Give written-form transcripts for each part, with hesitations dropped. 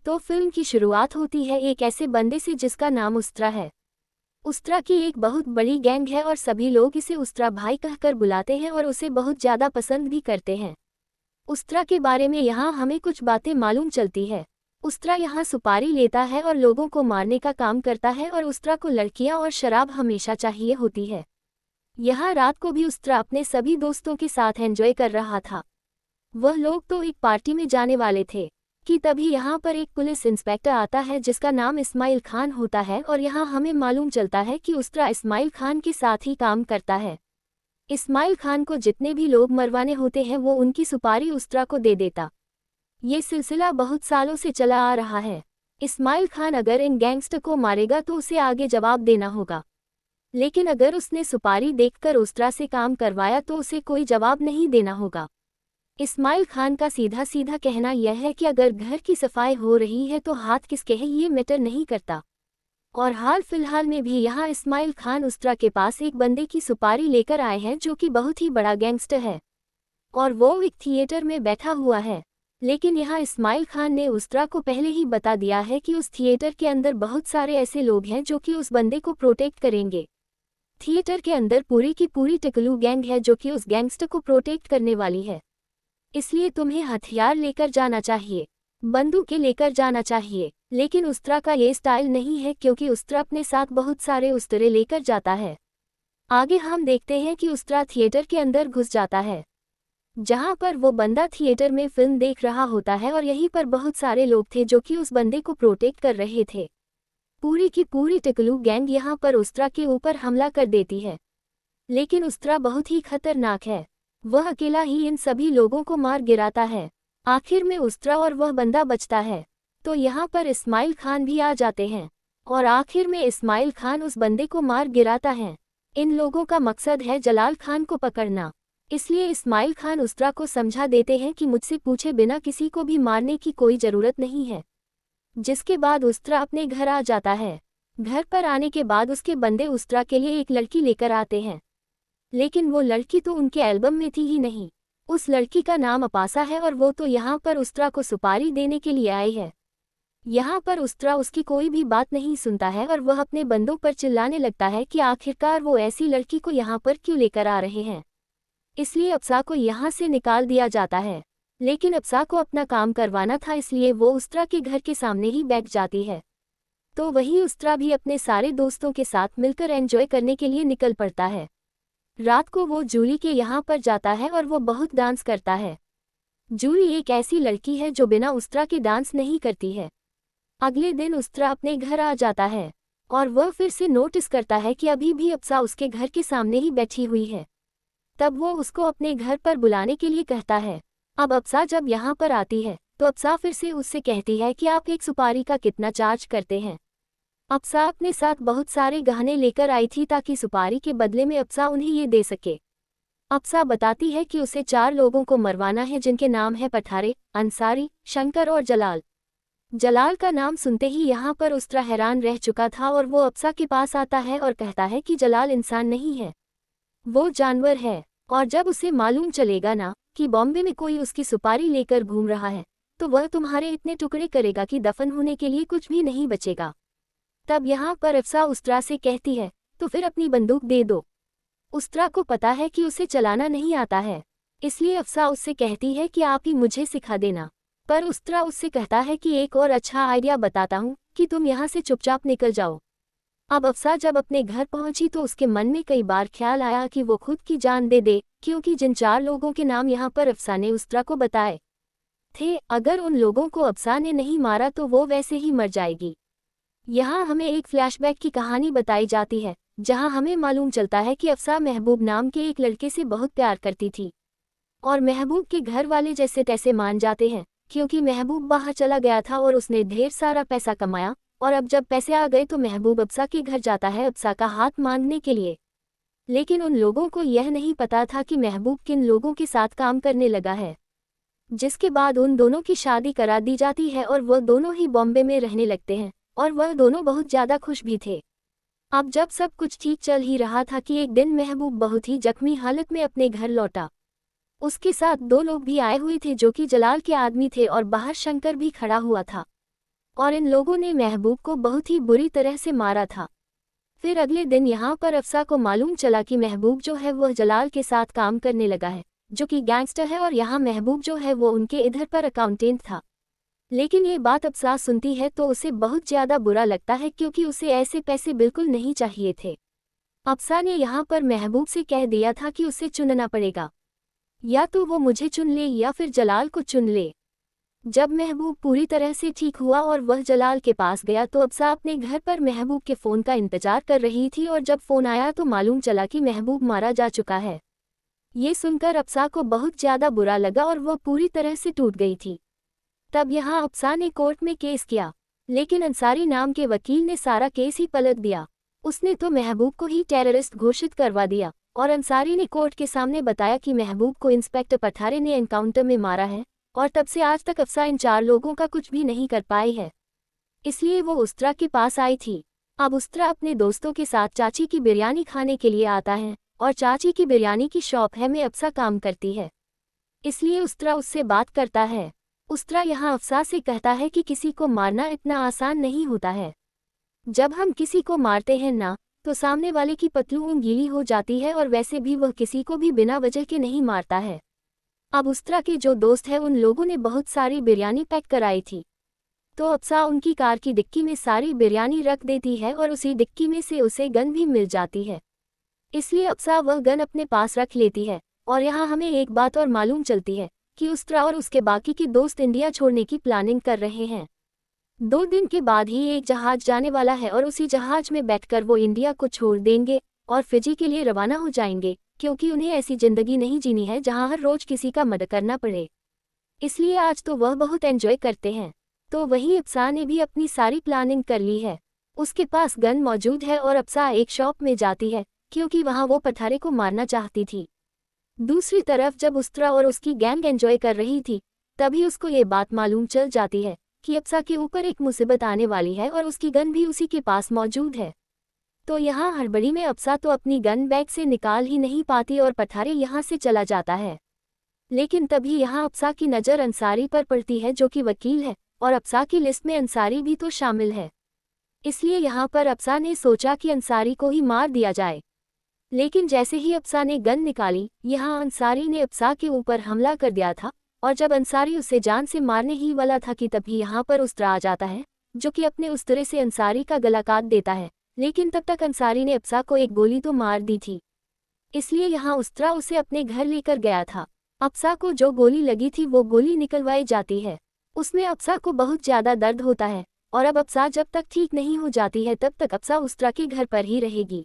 तो फिल्म की शुरुआत होती है एक ऐसे बंदे से जिसका नाम उस्त्रा है। उस्त्रा की एक बहुत बड़ी गैंग है और सभी लोग इसे उस्त्रा भाई कहकर बुलाते हैं और उसे बहुत ज़्यादा पसंद भी करते हैं। उस्त्रा के बारे में यहाँ हमें कुछ बातें मालूम चलती है। उस्त्रा यहाँ सुपारी लेता है और लोगों को मारने का काम करता है और उस्त्रा को लड़कियाँ और शराब हमेशा चाहिए होती है। यहाँ रात को भी उस्त्रा अपने सभी दोस्तों के साथ एंजॉय कर रहा था। वह लोग तो एक पार्टी में जाने वाले थे कि तभी यहाँ पर एक पुलिस इंस्पेक्टर आता है जिसका नाम इस्माइल खान होता है और यहाँ हमें मालूम चलता है कि उस्त्रा इस्माइल खान के साथ ही काम करता है। इस्माइल खान को जितने भी लोग मरवाने होते हैं वो उनकी सुपारी उस्त्रा को दे देता। ये सिलसिला बहुत सालों से चला आ रहा है। इस्माइल खान अगर इन गैंगस्टर को मारेगा तो उसे आगे जवाब देना होगा, लेकिन अगर उसने सुपारी देखकर उस्त्रा से काम करवाया तो उसे कोई जवाब नहीं देना होगा। इस्माइल खान का सीधा सीधा कहना यह है कि अगर घर की सफाई हो रही है तो हाथ किसके हैं ये मैटर नहीं करता। और हाल फिलहाल में भी यहाँ इस्माइल खान उस्त्रा के पास एक बंदे की सुपारी लेकर आए हैं जो कि बहुत ही बड़ा गैंगस्टर है और वो एक थिएटर में बैठा हुआ है। लेकिन यहाँ इस्माइल खान ने उस्त्रा को पहले ही बता दिया है कि उस थिएटर के अंदर बहुत सारे ऐसे लोग हैं जो कि उस बंदे को प्रोटेक्ट करेंगे। थिएटर के अंदर पूरी की पूरी टकलू गैंग है जो कि उस गैंगस्टर को प्रोटेक्ट करने वाली है। इसलिए तुम्हें हथियार लेकर जाना चाहिए, बंदूकें लेकर जाना चाहिए। लेकिन उस्त्रा का ये स्टाइल नहीं है क्योंकि उस्त्रा अपने साथ बहुत सारे उस्तरे लेकर जाता है। आगे हम देखते हैं कि उस्त्रा थिएटर के अंदर घुस जाता है जहां पर वो बंदा थिएटर में फिल्म देख रहा होता है और यहीं पर बहुत सारे लोग थे जो कि उस बंदे को प्रोटेक्ट कर रहे थे। पूरी की पूरी टकलू गैंग यहाँ पर उस्त्रा के ऊपर हमला कर देती है, लेकिन उस्त्रा बहुत ही खतरनाक है। वह अकेला ही इन सभी लोगों को मार गिराता है। आखिर में उस्त्रा और वह बंदा बचता है तो यहाँ पर इस्माइल खान भी आ जाते हैं और आखिर में इस्माइल खान उस बंदे को मार गिराता है। इन लोगों का मकसद है जलाल खान को पकड़ना, इसलिए इस्माइल खान उस्त्रा को समझा देते हैं कि मुझसे पूछे बिना किसी को भी मारने की कोई ज़रूरत नहीं है। जिसके बाद उस्त्रा अपने घर आ जाता है। घर पर आने के बाद उसके बंदे उस्त्रा के लिए एक लड़की लेकर आते हैं, लेकिन वो लड़की तो उनके एल्बम में थी ही नहीं। उस लड़की का नाम अपासा है और वो तो यहाँ पर उस्त्रा को सुपारी देने के लिए आई है। यहाँ पर उस्त्रा उसकी कोई भी बात नहीं सुनता है और वह अपने बंदों पर चिल्लाने लगता है कि आखिरकार वो ऐसी लड़की को यहाँ पर क्यों लेकर आ रहे हैं। इसलिए अप्सा को यहाँ से निकाल दिया जाता है, लेकिन अप्सा को अपना काम करवाना था इसलिए वो उस्त्रा के घर के सामने ही बैठ जाती है। तो वहीं उस्त्रा भी अपने सारे दोस्तों के साथ मिलकर एंजॉय करने के लिए निकल पड़ता है। रात को वो जूली के यहाँ पर जाता है और वो बहुत डांस करता है। जूली एक ऐसी लड़की है जो बिना उस्त्रा के डांस नहीं करती है। अगले दिन उस्त्रा अपने घर आ जाता है और वह फिर से नोटिस करता है कि अभी भी अप्सा उसके घर के सामने ही बैठी हुई है। तब वो उसको अपने घर पर बुलाने के लिए कहता है। अब अप्सा जब यहाँ पर आती है तो अप्सा फिर से उससे कहती है कि आप एक सुपारी का कितना चार्ज करते हैं। अप्सा अपने साथ बहुत सारे गहने लेकर आई थी ताकि सुपारी के बदले में अप्सा उन्हें ये दे सके। अप्सा बताती है कि उसे 4 लोगों को मरवाना है जिनके नाम है पठारे, अंसारी, शंकर और जलाल। जलाल का नाम सुनते ही यहाँ पर उस्त्रा हैरान रह चुका था और वो अप्सा के पास आता है और कहता है कि जलाल इंसान नहीं है, वो जानवर है। और जब उसे मालूम चलेगा ना कि बॉम्बे में कोई उसकी सुपारी लेकर घूम रहा है तो वह तुम्हारे इतने टुकड़े करेगा कि दफन होने के लिए कुछ भी नहीं बचेगा। तब यहाँ पर अप्सा उस्त्रा से कहती है तो फिर अपनी बंदूक दे दो। उस्त्रा को पता है कि उसे चलाना नहीं आता है, इसलिए अप्सा उससे कहती है कि आप ही मुझे सिखा देना। पर उस्त्रा उससे कहता है कि एक और अच्छा आइडिया बताता हूँ कि तुम यहाँ से चुपचाप निकल जाओ। अब अप्सा जब अपने घर पहुंची तो उसके मन में कई बार ख्याल आया कि वो खुद की जान दे दे, क्योंकि जिन 4 लोगों के नाम यहाँ पर अप्सा ने उस्त्रा को बताए थे, अगर उन लोगों को अप्सा ने नहीं मारा तो वो वैसे ही मर जाएगी। यहाँ हमें एक फ्लैशबैक की कहानी बताई जाती है जहाँ हमें मालूम चलता है कि अप्सा महबूब नाम के एक लड़के से बहुत प्यार करती थी और महबूब के घर वाले जैसे तैसे मान जाते हैं क्योंकि महबूब बाहर चला गया था और उसने ढेर सारा पैसा कमाया और अब जब पैसे आ गए तो महबूब अप्सा के घर जाता है अप्सा का हाथ मांगने के लिए। लेकिन उन लोगों को यह नहीं पता था कि महबूब किन लोगों के साथ काम करने लगा है, जिसके बाद उन दोनों की शादी करा दी जाती है और वह दोनों ही बॉम्बे में रहने लगते हैं और वह दोनों बहुत ज़्यादा खुश भी थे। अब जब सब कुछ ठीक चल ही रहा था कि एक दिन महबूब बहुत ही जख्मी हालत में अपने घर लौटा। उसके साथ 2 लोग भी आए हुए थे जो कि जलाल के आदमी थे और बाहर शंकर भी खड़ा हुआ था। और इन लोगों ने महबूब को बहुत ही बुरी तरह से मारा था। फिर अगले दिन यहाँ पर अफसा को मालूम चला कि महबूब जो है वह जलाल के साथ काम करने लगा है, जो कि गैंगस्टर है, और यहाँ महबूब जो है वो उनके इधर पर अकाउंटेंट था। लेकिन ये बात अफसा सुनती है तो उसे बहुत ज़्यादा बुरा लगता है, क्योंकि उसे ऐसे पैसे बिल्कुल नहीं चाहिए थे। अफसा ने यहाँ पर महबूब से कह दिया था कि उसे चुनना पड़ेगा, या तो वो मुझे चुन ले या फिर जलाल को चुन ले। जब महबूब पूरी तरह से ठीक हुआ और वह जलाल के पास गया तो अफसा अपने घर पर महबूब के फ़ोन का इंतजार कर रही थी, और जब फ़ोन आया तो मालूम चला कि महबूब मारा जा चुका है। ये सुनकर अफसा को बहुत ज़्यादा बुरा लगा और वह पूरी तरह से टूट गई थी। तब यहाँ अफसा ने कोर्ट में केस किया, लेकिन अंसारी नाम के वकील ने सारा केस ही पलट दिया। उसने तो महबूब को ही टेररिस्ट घोषित करवा दिया, और अंसारी ने कोर्ट के सामने बताया कि महबूब को इंस्पेक्टर पठारे ने एनकाउंटर में मारा है, और तब से आज तक अफसा इन 4 लोगों का कुछ भी नहीं कर पाई है। इसलिए वो उस्तरा के पास आई थी। अब उस्तरा अपने दोस्तों के साथ चाची की बिरयानी खाने के लिए आता है, और चाची की बिरयानी की शॉप है में अफसा काम करती है, इसलिए उस्तरा उससे बात करता है। उस्तरा यहाँ अफसा से कहता है कि किसी को मारना इतना आसान नहीं होता है। जब हम किसी को मारते हैं ना, तो सामने वाले की पतलून गीली हो जाती है, और वैसे भी वह किसी को भी बिना वजह के नहीं मारता है। अब उस्तरा के जो दोस्त है उन लोगों ने बहुत सारी बिरयानी पैक कराई थी, तो अफसा उनकी कार की डिक्की में सारी बिरयानी रख देती है, और उसी डिक्की में से उसे गन भी मिल जाती है। इसलिए अफसा वह गन अपने पास रख लेती है। और यहाँ हमें एक बात और मालूम चलती है कि उस्तरा और उसके बाकी के दोस्त इंडिया छोड़ने की प्लानिंग कर रहे हैं। 2 दिन के बाद ही एक जहाज जाने वाला है, और उसी जहाज में बैठकर वो इंडिया को छोड़ देंगे और फिजी के लिए रवाना हो जाएंगे, क्योंकि उन्हें ऐसी जिंदगी नहीं जीनी है जहां हर रोज किसी का मदद करना पड़े। इसलिए आज तो वह बहुत एंजॉय करते हैं। तो वहीं अफसा ने भी अपनी सारी प्लानिंग कर ली है। उसके पास गन मौजूद है, और अफसा एक शॉप में जाती है, क्योंकि वहां वो पठारे को मारना चाहती थी। दूसरी तरफ जब उस्तरा और उसकी गैंग एंजॉय कर रही थी, तभी उसको ये बात मालूम चल जाती है कि अफसा के ऊपर एक मुसीबत आने वाली है, और उसकी गन भी उसी के पास मौजूद है। तो यहाँ हड़बड़ी में अफसा तो अपनी गन बैग से निकाल ही नहीं पाती, और पठारे यहाँ से चला जाता है। लेकिन तभी यहाँ अफसा की नज़र अंसारी पर पड़ती है, जो कि वकील है, और अफसा की लिस्ट में अंसारी भी तो शामिल है। इसलिए यहाँ पर अफसा ने सोचा कि अंसारी को ही मार दिया जाए। लेकिन जैसे ही अफसा ने गन निकाली, यहाँ अंसारी ने अफसा के ऊपर हमला कर दिया था, और जब अंसारी उसे जान से मारने ही वाला था कि तभी यहाँ पर उस्तरा आ जाता है, जो कि अपने उस्तरे से अंसारी का गला काट देता है। लेकिन तब तक अंसारी ने अफसा को एक गोली तो मार दी थी, इसलिए यहाँ उस्तरा उसे अपने घर लेकर गया था। अफसा को जो गोली लगी थी वो गोली निकलवाई जाती है। उसमें अफसा को बहुत ज़्यादा दर्द होता है, और अब अफसा जब तक ठीक नहीं हो जाती है तब तक अफसा उस्तरा के घर पर ही रहेगी।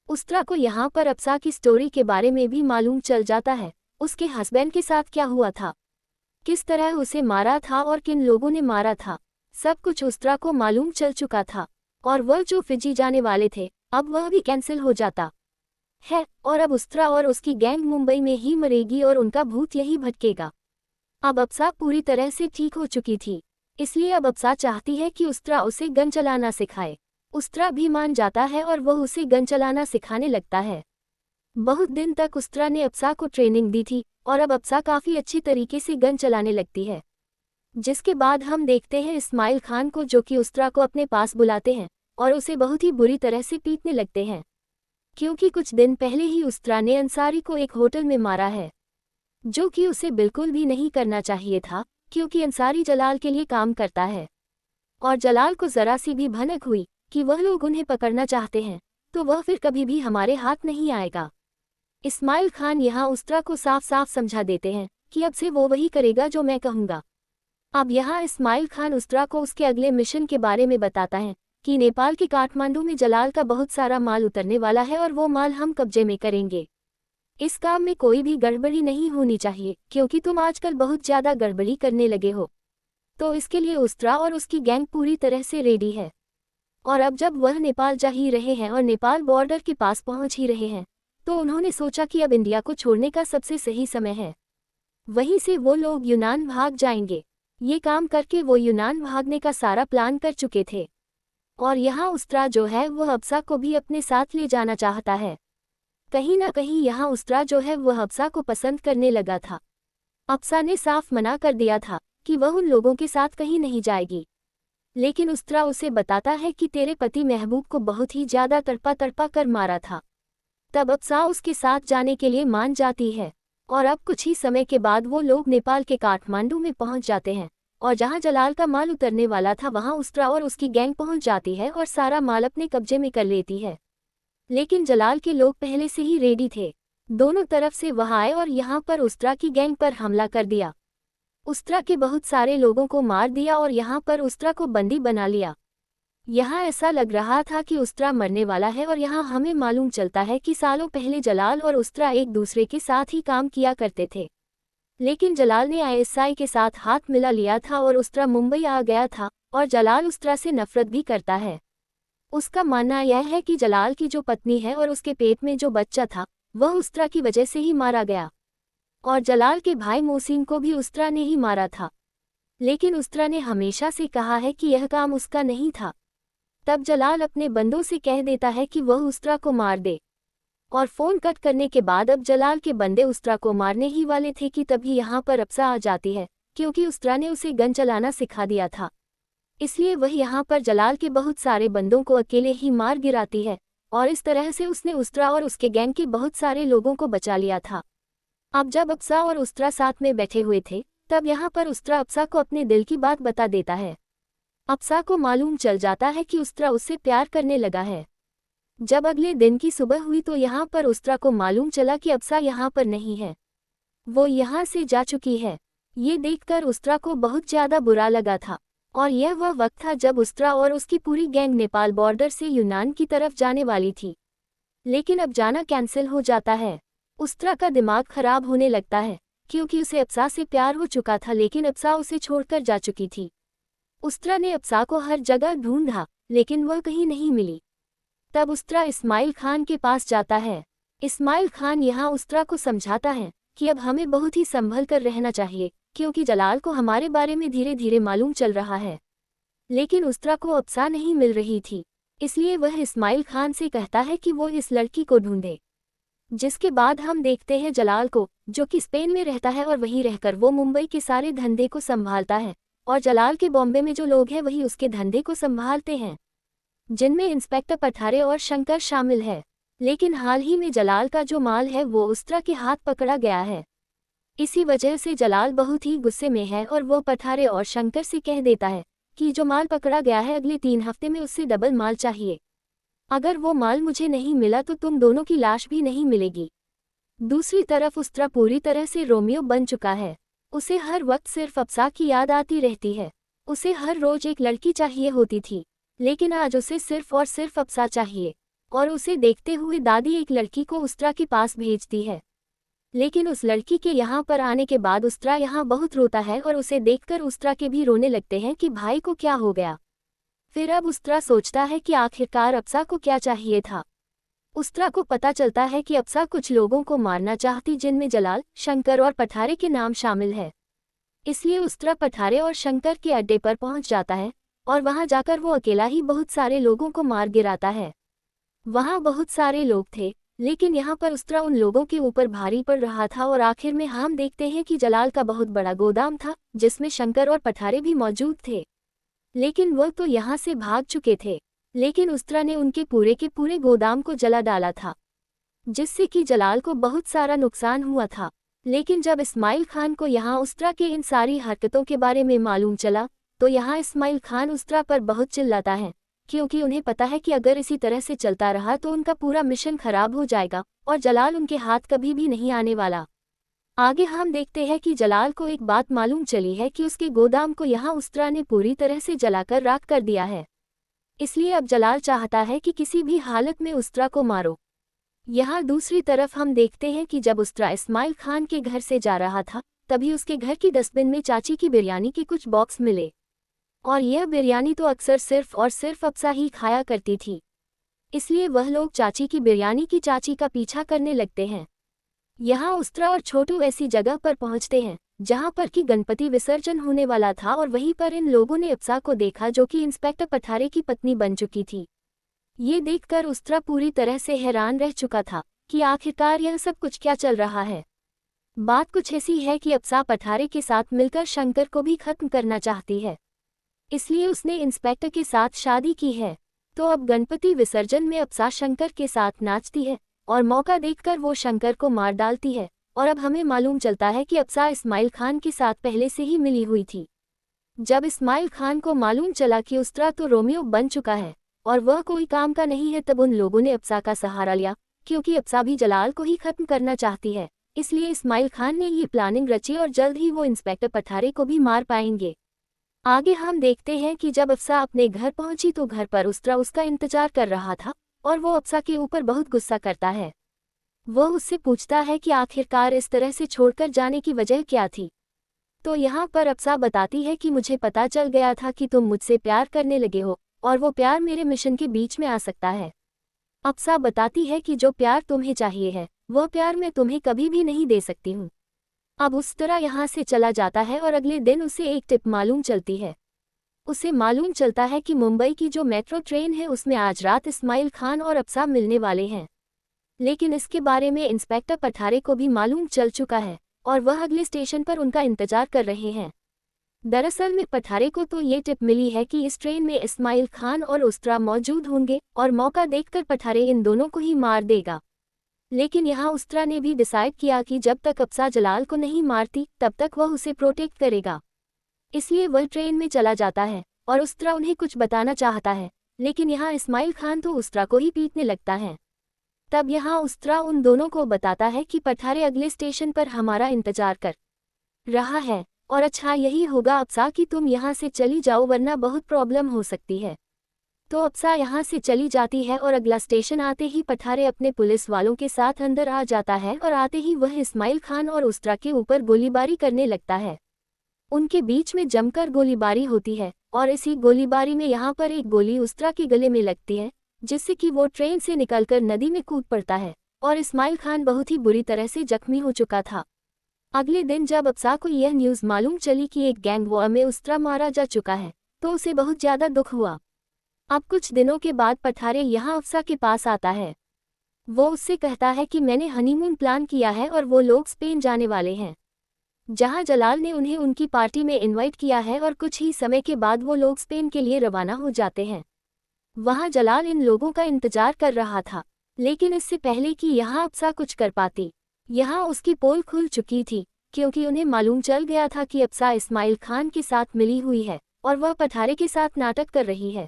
उस्तरा को यहाँ पर अफसा की स्टोरी के बारे में भी मालूम चल जाता है। उसके हस्बैंड के साथ क्या हुआ था, किस तरह उसे मारा था, और किन लोगों ने मारा था, सब कुछ उस्तरा को मालूम चल चुका था। और वह जो फिजी जाने वाले थे, अब वह भी कैंसिल हो जाता है, और अब उस्तरा और उसकी गैंग मुंबई में ही मरेगी, और उनका भूत यही भटकेगा। अब अफसा पूरी तरह से ठीक हो चुकी थी, इसलिए अब अफसा चाहती है कि उस्तरा उसे गन चलाना सिखाए। उस्तरा भी मान जाता है, और वह उसे गन चलाना सिखाने लगता है। बहुत दिन तक उस्तरा ने अफसा को ट्रेनिंग दी थी, और अब अफसा काफ़ी अच्छी तरीके से गन चलाने लगती है। जिसके बाद हम देखते हैं इस्माइल खान को, जो कि उस्तरा को अपने पास बुलाते हैं, और उसे बहुत ही बुरी तरह से पीटने लगते हैं, क्योंकि कुछ दिन पहले ही उस्तरा ने अंसारी को एक होटल में मारा है, जो कि उसे बिल्कुल भी नहीं करना चाहिए था, क्योंकि अंसारी जलाल के लिए काम करता है। और जलाल को ज़रा सी भी भनक हुई कि वह लोग उन्हें पकड़ना चाहते हैं, तो वह फिर कभी भी हमारे हाथ नहीं आएगा। इस्माइल खान यहाँ उस्तरा को साफ साफ समझा देते हैं कि अब से वो वही करेगा जो मैं कहूँगा। अब यहाँ इस्माइल खान उस्तरा को उसके अगले मिशन के बारे में बताता है कि नेपाल के काठमांडू में जलाल का बहुत सारा माल उतरने वाला है, और वो माल हम कब्जे में करेंगे। इस काम में कोई भी गड़बड़ी नहीं होनी चाहिए, क्योंकि तुम आजकल बहुत ज़्यादा गड़बड़ी करने लगे हो। तो इसके लिए उस्तरा और उसकी गैंग पूरी तरह से रेडी है। और अब जब वह नेपाल जा ही रहे हैं और नेपाल बॉर्डर के पास पहुंच ही रहे हैं, तो उन्होंने सोचा कि अब इंडिया को छोड़ने का सबसे सही समय है। वहीं से वो लोग यूनान भाग जाएंगे। ये काम करके वो यूनान भागने का सारा प्लान कर चुके थे, और यहाँ उस्तरा जो है वह अफसा को भी अपने साथ ले जाना चाहता है। कहीं ना कहीं यहाँ उस्तरा जो है वह अफसा को पसंद करने लगा था। अफसा ने साफ मना कर दिया था कि वह उन लोगों के साथ कहीं नहीं जाएगी। लेकिन उस्तरा उसे बताता है कि तेरे पति महबूब को बहुत ही ज्यादा तड़पा तड़पा कर मारा था। तब अप्सा उसके साथ जाने के लिए मान जाती है और अब कुछ ही समय के बाद वो लोग नेपाल के काठमांडू में पहुंच जाते हैं और जहां जलाल का माल उतरने वाला था वहां उस्तरा और उसकी गैंग पहुंच जाती है और सारा माल अपने कब्जे में कर लेती है। लेकिन जलाल के लोग पहले से ही रेडी थे, दोनों तरफ से वह आए और यहाँ पर उस्तरा की गैंग पर हमला कर दिया। उस्तरा के बहुत सारे लोगों को मार दिया और यहाँ पर उस्तरा को बंदी बना लिया। यहाँ ऐसा लग रहा था कि उस्तरा मरने वाला है और यहाँ हमें मालूम चलता है कि सालों पहले जलाल और उस्तरा एक दूसरे के साथ ही काम किया करते थे। लेकिन जलाल ने आईएसआई के साथ हाथ मिला लिया था और उस्तरा मुंबई आ गया था और जलाल उस्तरा से नफरत भी करता है। उसका मानना यह है कि जलाल की जो पत्नी है और उसके पेट में जो बच्चा था वह उस्तरा की वजह से ही मारा गया और जलाल के भाई मोहसिन को भी उस्तरा ने ही मारा था। लेकिन उस्तरा ने हमेशा से कहा है कि यह काम उसका नहीं था। तब जलाल अपने बंदों से कह देता है कि वह उस्तरा को मार दे और फ़ोन कट करने के बाद अब जलाल के बंदे उस्तरा को मारने ही वाले थे कि तभी यहाँ पर अप्सा आ जाती है, क्योंकि उस्तरा ने उसे गन चलाना सिखा दिया था। इसलिए वह यहाँ पर जलाल के बहुत सारे बंदों को अकेले ही मार गिराती है और इस तरह से उसने उस्तरा और उसके गैंग के बहुत सारे लोगों को बचा लिया था। अब जब अप्सा और उस्तरा साथ में बैठे हुए थे तब यहाँ पर उस्तरा अप्सा को अपने दिल की बात बता देता है। अप्सा को मालूम चल जाता है कि उस्तरा उससे प्यार करने लगा है। जब अगले दिन की सुबह हुई तो यहाँ पर उस्तरा को मालूम चला कि अप्सा यहाँ पर नहीं है, वो यहाँ से जा चुकी है। ये देखकर उस्तरा को बहुत ज़्यादा बुरा लगा था और यह वह वक्त था जब उस्तरा और उसकी पूरी गैंग नेपाल बॉर्डर से यूनान की तरफ जाने वाली थी। लेकिन अब जाना कैंसिल हो जाता है। उस्तरा का दिमाग खराब होने लगता है क्योंकि उसे अप्सा से प्यार हो चुका था, लेकिन अप्सा उसे छोड़कर जा चुकी थी। उस्तरा ने अप्सा को हर जगह ढूंढा लेकिन वह कहीं नहीं मिली। तब उस्तरा इस्माइल खान के पास जाता है। इस्माइल खान यहाँ उस्तरा को समझाता है कि अब हमें बहुत ही संभल कर रहना चाहिए क्योंकि जलाल को हमारे बारे में धीरे धीरे मालूम चल रहा है। लेकिन उस्तरा को अप्सा नहीं मिल रही थी, इसलिए वह इस्माइल खान से कहता है कि वो इस लड़की को ढूंढे। जिसके बाद हम देखते हैं जलाल को, जो कि स्पेन में रहता है और वहीं रहकर वो मुंबई के सारे धंधे को संभालता है और जलाल के बॉम्बे में जो लोग हैं वही उसके धंधे को संभालते हैं, जिनमें इंस्पेक्टर पठारे और शंकर शामिल है। लेकिन हाल ही में जलाल का जो माल है वो उस्तरा के हाथ पकड़ा गया है। इसी वजह से जलाल बहुत ही गुस्से में है और वो पठारे और शंकर से कह देता है कि जो माल पकड़ा गया है अगले 3 हफ्ते में उससे डबल माल चाहिए। अगर वो माल मुझे नहीं मिला तो तुम दोनों की लाश भी नहीं मिलेगी। दूसरी तरफ उस्तरा पूरी तरह से रोमियो बन चुका है। उसे हर वक्त सिर्फ अप्सा की याद आती रहती है। उसे हर रोज एक लड़की चाहिए होती थी, लेकिन आज उसे सिर्फ और सिर्फ अप्सा चाहिए और उसे देखते हुए दादी एक लड़की को उस्तरा के पास भेजती है। लेकिन उस लड़की के यहाँ पर आने के बाद उस्तरा यहाँ बहुत रोता है और उसे देखकर उस्तरा के भी रोने लगते हैं कि भाई को क्या हो गया। फिर अब उस्तरा सोचता है कि आखिरकार अप्सा को क्या चाहिए था। उस्तरा को पता चलता है कि अप्सा कुछ लोगों को मारना चाहती, जिनमें जलाल, शंकर और पठारे के नाम शामिल है। इसलिए उस्तरा पठारे और शंकर के अड्डे पर पहुंच जाता है और वहां जाकर वो अकेला ही बहुत सारे लोगों को मार गिराता है। वहां बहुत सारे लोग थे, लेकिन यहाँ पर उस्तरा उन लोगों के ऊपर भारी पड़ रहा था और आखिर में हम देखते हैं कि जलाल का बहुत बड़ा गोदाम था जिसमें शंकर और पठारे भी मौजूद थे। लेकिन वह तो यहाँ से भाग चुके थे, लेकिन उस्तरा ने उनके पूरे के पूरे गोदाम को जला डाला था, जिससे कि जलाल को बहुत सारा नुकसान हुआ था। लेकिन जब इस्माइल खान को यहाँ उस्तरा के इन सारी हरकतों के बारे में मालूम चला तो यहाँ इस्माइल खान उस्तरा पर बहुत चिल्लाता है, क्योंकि उन्हें पता है कि अगर इसी तरह से चलता रहा तो उनका पूरा मिशन खराब हो जाएगा और जलाल उनके हाथ कभी भी नहीं आने वाला। आगे हम देखते हैं कि जलाल को एक बात मालूम चली है कि उसके गोदाम को यहाँ उस्तरा ने पूरी तरह से जलाकर राख कर दिया है। इसलिए अब जलाल चाहता है कि किसी भी हालत में उस्तरा को मारो। यहाँ दूसरी तरफ हम देखते हैं कि जब उस्तरा इस्माइल खान के घर से जा रहा था तभी उसके घर की डस्टबिन में चाची की बिरयानी के कुछ बॉक्स मिले और यह बिरयानी तो अक्सर सिर्फ और सिर्फ अप्सा ही खाया करती थी। इसलिए वह लोग चाची की बिरयानी की चाची का पीछा करने लगते हैं। यहाँ उस्तरा और छोटू ऐसी जगह पर पहुँचते हैं जहाँ पर कि गणपति विसर्जन होने वाला था और वहीं पर इन लोगों ने अप्सा को देखा जो कि इंस्पेक्टर पठारे की पत्नी बन चुकी थी। ये देखकर उस्तरा पूरी तरह से हैरान रह चुका था कि आखिरकार यह सब कुछ क्या चल रहा है। बात कुछ ऐसी है कि अप्सा पठारे के साथ मिलकर शंकर को भी खत्म करना चाहती है। इसलिए उसने इंस्पेक्टर के साथ शादी की है। तो अब गणपति विसर्जन में अप्सरा शंकर के साथ नाचती है और मौका देखकर वो शंकर को मार डालती है। और अब हमें मालूम चलता है कि अप्सरा इस्माइल खान के साथ पहले से ही मिली हुई थी। जब इस्माइल खान को मालूम चला कि उस्त्रा तो रोमियो बन चुका है और वह कोई काम का नहीं है, तब उन लोगों ने अप्सरा का सहारा लिया, क्योंकि अप्सरा भी जलाल को ही खत्म करना चाहती है। इसलिए इस्माइल खान ने ये प्लानिंग रची और जल्द ही वो इंस्पेक्टर पठारे को भी मार पाएंगे। आगे हम देखते हैं कि जब अप्सरा अपने घर पहुंची तो घर पर उस्त्रा उसका इंतजार कर रहा था और वो अप्सरा के ऊपर बहुत गुस्सा करता है। वो उससे पूछता है कि आखिरकार इस तरह से छोड़कर जाने की वजह क्या थी। तो यहाँ पर अप्सरा बताती है कि मुझे पता चल गया था कि तुम मुझसे प्यार करने लगे हो और वो प्यार मेरे मिशन के बीच में आ सकता है। अप्सरा बताती है कि जो प्यार तुम्हें चाहिए है वह प्यार मैं तुम्हें कभी भी नहीं दे सकती हूँ। अब उस तरह यहाँ से चला जाता है और अगले दिन उसे एक टिप मालूम चलती है। उसे मालूम चलता है कि मुंबई की जो मेट्रो ट्रेन है उसमें आज रात इस्माइल खान और अप्सरा मिलने वाले हैं। लेकिन इसके बारे में इंस्पेक्टर पठारे को भी मालूम चल चुका है और वह अगले स्टेशन पर उनका इंतजार कर रहे हैं। दरअसल में पठारे को तो ये टिप मिली है कि इस ट्रेन में इस्माइल खान और उस्त्रा मौजूद होंगे और मौका देखकर पठारे इन दोनों को ही मार देगा। लेकिन यहाँ उस्त्रा ने भी डिसाइड किया कि जब तक अप्सरा जलाल को नहीं मारती तब तक वह उसे प्रोटेक्ट करेगा। इसलिए वह ट्रेन में चला जाता है और उस्त्रा उन्हें कुछ बताना चाहता है, लेकिन यहाँ इस्माइल खान तो उस्त्रा को ही पीटने लगता है। तब यहाँ उस्त्रा उन दोनों को बताता है कि पठारे अगले स्टेशन पर हमारा इंतजार कर रहा है और अच्छा यही होगा अप्सरा कि तुम यहाँ से चली जाओ, वरना बहुत प्रॉब्लम हो सकती है। तो अप्सरा यहाँ से चली जाती है और अगला स्टेशन आते ही पठारे अपने पुलिस वालों के साथ अंदर आ जाता है और आते ही वह इस्माइल खान और उस्त्रा के ऊपर गोलीबारी करने लगता है। उनके बीच में जमकर गोलीबारी होती है और इसी गोलीबारी में यहाँ पर एक गोली उस्त्रा के गले में लगती है, जिससे कि वो ट्रेन से निकलकर नदी में कूद पड़ता है और इस्माइल खान बहुत ही बुरी तरह से जख्मी हो चुका था। अगले दिन जब अप्सरा को यह न्यूज़ मालूम चली कि एक गैंग वॉर में उस्त्रा मारा जा चुका है तो उसे बहुत ज़्यादा दुख हुआ। अब कुछ दिनों के बाद पठारे यहाँ अप्सरा के पास आता है। वो उससे कहता है कि मैंने हनीमून प्लान किया है और वो लोग स्पेन जाने वाले हैं, जहाँ जलाल ने उन्हें उनकी पार्टी में इनवाइट किया है और कुछ ही समय के बाद वो लोग स्पेन के लिए रवाना हो जाते हैं। वहाँ जलाल इन लोगों का इंतजार कर रहा था, लेकिन इससे पहले कि यहाँ अप्सरा कुछ कर पाती, यहाँ उसकी पोल खुल चुकी थी, क्योंकि उन्हें मालूम चल गया था कि अप्सरा इस्माइल खान के साथ मिली हुई है और वह पठारे के साथ नाटक कर रही है।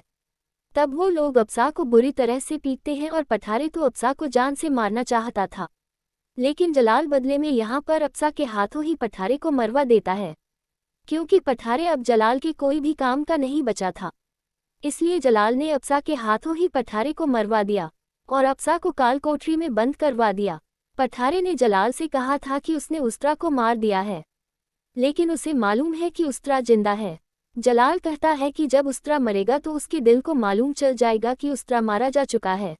तब वो लोग अप्सरा को बुरी तरह से पीटते हैं और पठारे तो अप्सरा को जान से मारना चाहता था, लेकिन जलाल बदले में यहाँ पर अप्सरा के हाथों ही पठारे को मरवा देता है, क्योंकि पठारे अब जलाल के कोई भी काम का नहीं बचा था। इसलिए जलाल ने अप्सरा के हाथों ही पठारे को मरवा दिया और अप्सरा को काल कोठरी में बंद करवा दिया। पठारे ने जलाल से कहा था कि उसने उस्त्रा को मार दिया है, लेकिन उसे मालूम है कि उस्त्रा जिंदा है। जलाल कहता है कि जब उस्त्रा मरेगा तो उसके दिल को मालूम चल जाएगा कि उस्त्रा मारा जा चुका है,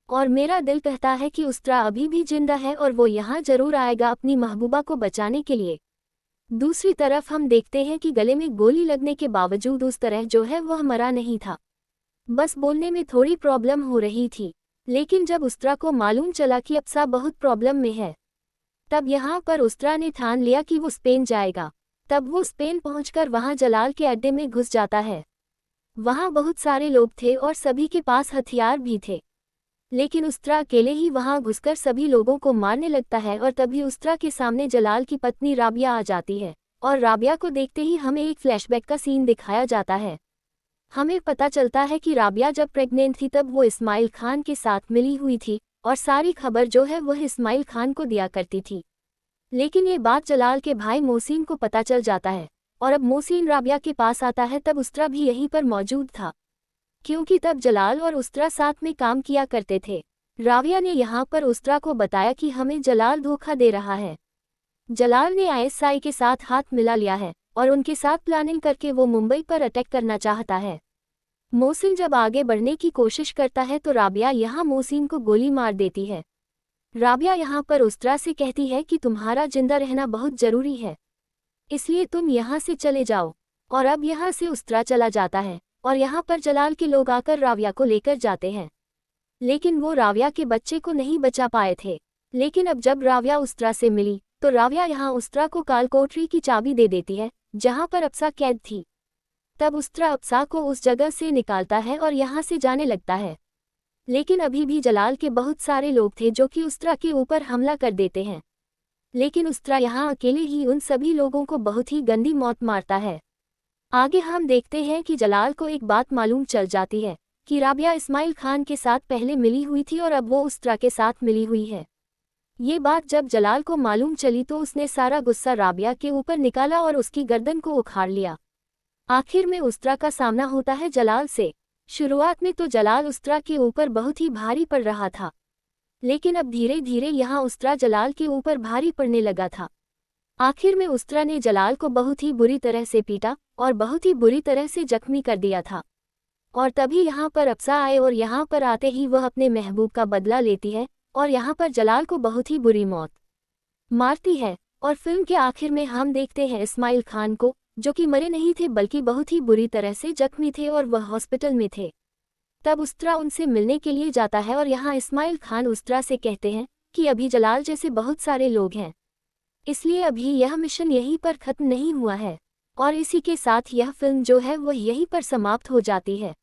और मेरा दिल कहता है कि उस्त्रा अभी भी जिंदा है और वो यहाँ जरूर आएगा अपनी महबूबा को बचाने के लिए। दूसरी तरफ हम देखते हैं कि गले में गोली लगने के बावजूद उस तरह जो है वह मरा नहीं था, बस बोलने में थोड़ी प्रॉब्लम हो रही थी। लेकिन जब उस्त्रा को मालूम चला कि अप्सरा बहुत प्रॉब्लम में है, तब यहाँ पर उस्त्रा ने ठान लिया कि वो स्पेन जाएगा। तब वो स्पेन पहुंचकर वहाँ जलाल के अड्डे में घुस जाता है। वहाँ बहुत सारे लोग थे और सभी के पास हथियार भी थे, लेकिन उस्त्रा अकेले ही वहाँ घुसकर सभी लोगों को मारने लगता है। और तभी उस्त्रा के सामने जलाल की पत्नी राबिया आ जाती है और राबिया को देखते ही हमें एक फ्लैशबैक का सीन दिखाया जाता है। हमें पता चलता है कि राबिया जब प्रेग्नेंट थी तब वो इस्माइल खान के साथ मिली हुई थी और सारी खबर जो है वह इस्माइल खान को दिया करती थी। लेकिन ये बात जलाल के भाई मोहसिन को पता चल जाता है और अब मोहसिन राबिया के पास आता है। तब उस्त्रा भी यहीं पर मौजूद था, क्योंकि तब जलाल और उस्त्रा साथ में काम किया करते थे। राबिया ने यहाँ पर उस्त्रा को बताया कि हमें जलाल धोखा दे रहा है। जलाल ने आईएसआई के साथ हाथ मिला लिया है और उनके साथ प्लानिंग करके वो मुंबई पर अटैक करना चाहता है। मोहसिन जब आगे बढ़ने की कोशिश करता है तो राबिया यहाँ मोहसिन को गोली मार देती है। राबिया यहाँ पर उस्त्रा से कहती है कि तुम्हारा जिंदा रहना बहुत जरूरी है, इसलिए तुम यहाँ से चले जाओ। और अब यहाँ से उस्त्रा चला जाता है और यहाँ पर जलाल के लोग आकर राबिया को लेकर जाते हैं, लेकिन वो राबिया के बच्चे को नहीं बचा पाए थे। लेकिन अब जब राबिया उस्त्रा से मिली तो राबिया यहाँ उस्त्रा को काल कोठरी की चाबी दे देती है, जहाँ पर अप्सरा कैद थी। तब उस्तरा अप्सा को उस जगह से निकालता है और यहाँ से जाने लगता है। लेकिन अभी भी जलाल के बहुत सारे लोग थे जो कि उस्तरा के ऊपर हमला कर देते हैं। लेकिन उस्तरा यहाँ अकेले ही उन सभी लोगों को बहुत ही गंदी मौत मारता है। आगे हम देखते हैं कि जलाल को एक बात मालूम चल जाती है कि राबिया इस्माइल खान के साथ पहले मिली हुई थी और अब वो उस्तरा के साथ मिली हुई है। ये बात जब जलाल को मालूम चली तो उसने सारा गुस्सा राबिया के ऊपर निकाला और उसकी गर्दन को उखाड़ लिया। आखिर में उस्तरा का सामना होता है जलाल से। शुरुआत में तो जलाल उस्तरा के ऊपर बहुत ही भारी पड़ रहा था, लेकिन अब धीरे धीरे यहाँ उस्तरा जलाल के ऊपर भारी पड़ने लगा था। आखिर में उस्तरा ने जलाल को बहुत ही बुरी तरह से पीटा और बहुत ही बुरी तरह से जख्मी कर दिया था। और तभी यहाँ पर अप्सा आए और यहाँ पर आते ही वह अपने महबूब का बदला लेती है और यहाँ पर जलाल को बहुत ही बुरी मौत मारती है। और फिल्म के आखिर में हम देखते हैं इस्माइल खान को, जो कि मरे नहीं थे बल्कि बहुत ही बुरी तरह से जख्मी थे और वह हॉस्पिटल में थे। तब उस्तरा उनसे मिलने के लिए जाता है और यहाँ इस्माइल खान उस्तरा से कहते हैं कि अभी जलाल जैसे बहुत सारे लोग हैं, इसलिए अभी यह मिशन यहीं पर खत्म नहीं हुआ है। और इसी के साथ यह फिल्म जो है वह यहीं पर समाप्त हो जाती है।